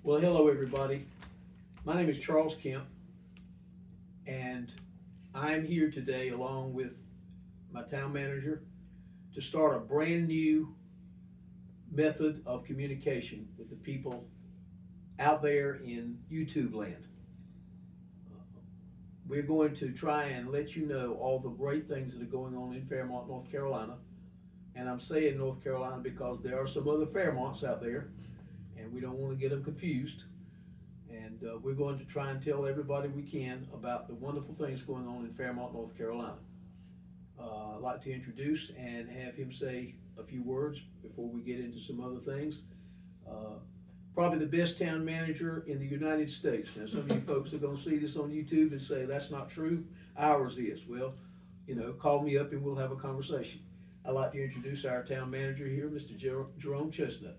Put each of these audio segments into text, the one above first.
Well, hello everybody. My name is Charles Kemp, and I'm here today along with my town manager to start a brand new method of communication with the people out there in YouTube land. We're going to try and let you know all the great things that are going on in Fairmont, North Carolina. And I'm saying North Carolina because there are some other Fairmonts out there, and we don't want to get them confused. And we're going to try and tell everybody we can about the wonderful things going on in Fairmont, North Carolina. I'd like to introduce and have him say a few words before we get into some other things. Probably the best town manager in the United States. Now, some of you folks are going to see this on YouTube and say that's not true. Ours is. Well, call me up and we'll have a conversation. I'd like to introduce our town manager here, Mr. Jerome Chestnut.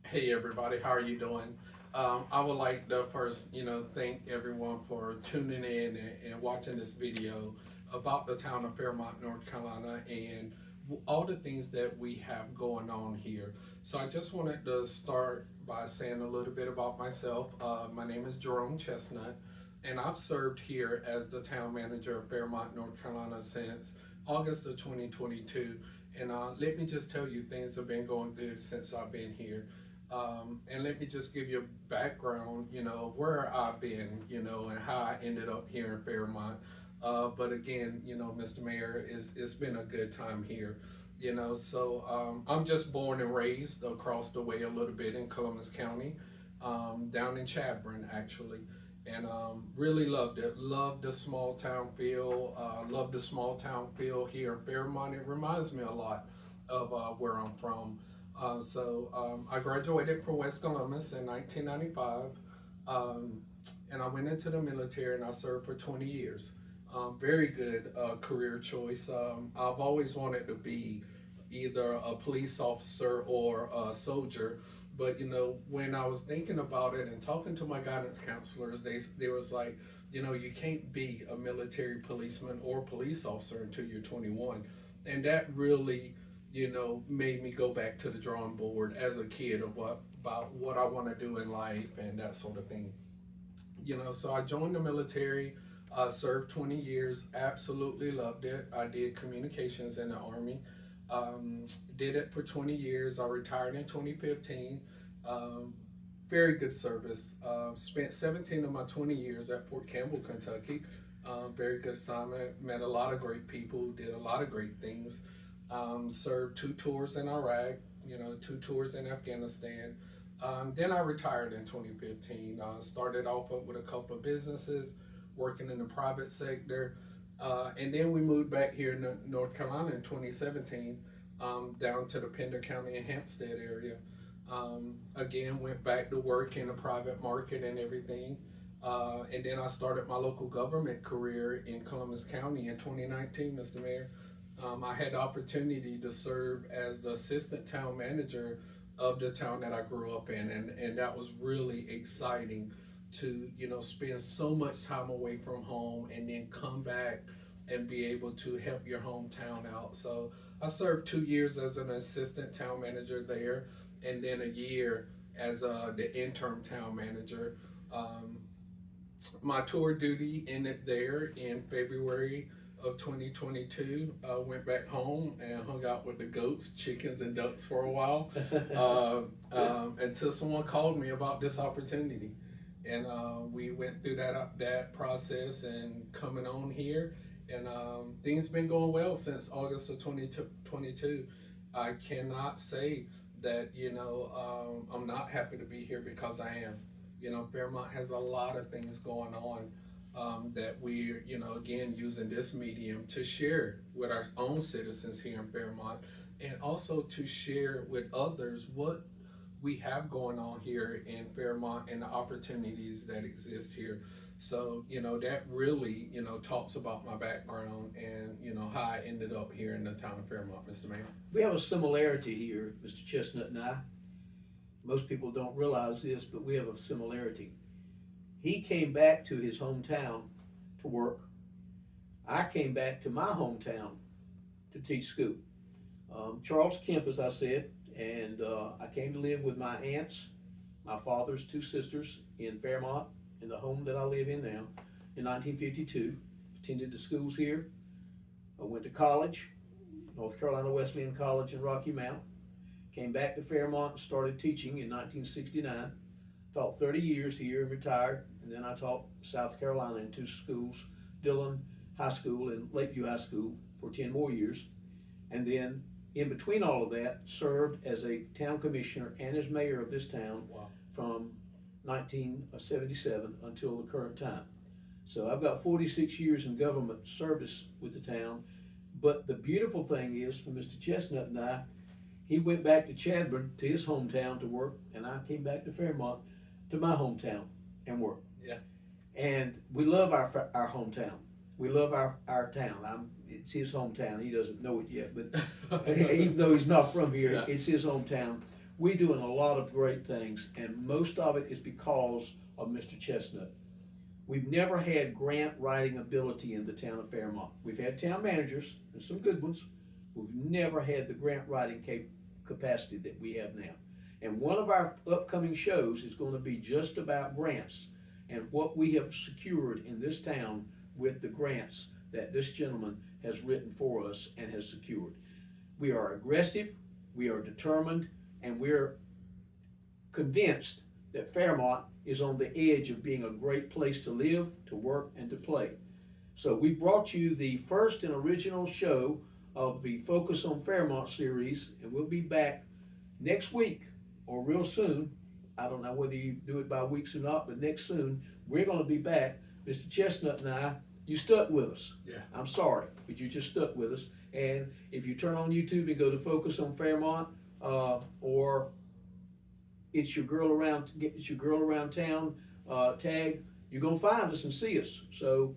Hey everybody, how are you doing? I would like to first, thank everyone for tuning in and watching this video about the town of Fairmont, North Carolina, and all the things that we have going on here. So I just wanted to start by saying a little bit about myself. My name is Jerome Chestnut, and I've served here as the town manager of Fairmont, North Carolina since August of 2022. And let me just tell you, things have been going good since I've been here. And let me just give you a background, where I've been, and how I ended up here in Fairmont. But again, Mr. Mayor, it's been a good time here, so I'm just born and raised across the way a little bit in Columbus County, down in Chadron actually, and really loved it. Loved the small town feel, loved the small town feel here in Fairmont. It reminds me a lot of where I'm from. I graduated from West Columbus in 1995, and I went into the military and I served for 20 years. Very good career choice. I've always wanted to be either a police officer or a soldier, but when I was thinking about it and talking to my guidance counselors, they was like, you can't be a military policeman or police officer until you're 21, and that really made me go back to the drawing board as a kid about what I want to do in life and that sort of thing. So I joined the military, served 20 years, absolutely loved it. I did communications in the Army, did it for 20 years. I retired in 2015. Very good service. Spent 17 of my 20 years at Fort Campbell, Kentucky. Very good assignment, met a lot of great people, did a lot of great things. Served 2 tours in Iraq, 2 tours in Afghanistan. Then I retired in 2015. Started off with a couple of businesses, working in the private sector. And then we moved back here in North Carolina in 2017, down to the Pender County and Hampstead area. Again, went back to work in the private market and everything. And then I started my local government career in Columbus County in 2019, Mr. Mayor. I had the opportunity to serve as the assistant town manager of the town that I grew up in, and that was really exciting to spend so much time away from home and then come back and be able to help your hometown out. So I served 2 years as an assistant town manager there, and then a year as the interim town manager. My tour duty ended there in February of 2022. Went back home and hung out with the goats, chickens, and ducks for a while until someone called me about this opportunity, and we went through that process and coming on here, and things been going well since August of 2022. I cannot say that I'm not happy to be here, because I am. Fairmont has a lot of things going on. That we're, again, using this medium to share with our own citizens here in Fairmont, and also to share with others what we have going on here in Fairmont and the opportunities that exist here. So, that really, talks about my background and, how I ended up here in the town of Fairmont, Mr. Mayor. We have a similarity here, Mr. Chestnut and I. Most people don't realize this, but we have a similarity. He came back to his hometown to work. I came back to my hometown to teach school. Charles Kemp, as I said, and I came to live with my aunts my father's two sisters in Fairmont, in the home that I live in now, in 1952. Attended the schools here. I went to college, North Carolina Wesleyan College in Rocky Mount. Came back to Fairmont and started teaching in 1969. Taught 30 years here and retired. And then I taught South Carolina in two schools, Dillon High School and Lakeview High School, for 10 more years. And then in between all of that, served as a town commissioner and as mayor of this town. Wow. From 1977 until the current time. So I've got 46 years in government service with the town. But the beautiful thing is, for Mr. Chestnut and I, he went back to Chadbourne, to his hometown, to work, and I came back to Fairmont, to my hometown, and work. Yeah. And we love our hometown. We love our town. It's his hometown. He doesn't know it yet, but even though he's not from here, yeah. It's his hometown. We're doing a lot of great things, and most of it is because of Mr. Chestnut. We've never had grant writing ability in the town of Fairmont. We've had town managers, and some good ones. We've never had the grant writing capacity that we have now. And one of our upcoming shows is going to be just about grants and what we have secured in this town with the grants that this gentleman has written for us and has secured. We are aggressive, we are determined, and we're convinced that Fairmont is on the edge of being a great place to live, to work, and to play. So we brought you the first and original show of the Focus on Fairmont series, and we'll be back next week or real soon. I don't know whether you do it by weeks or not, but next soon we're going to be back. Mr. Chestnut and I, you stuck with us. Yeah. I'm sorry, but you just stuck with us. And if you turn on YouTube and go to Focus on Fairmont, or it's your girl around town tag, you're gonna find us and see us. So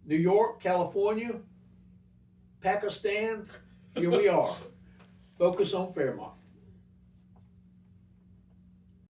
New York, California, Pakistan, here we are. Focus on Fairmont.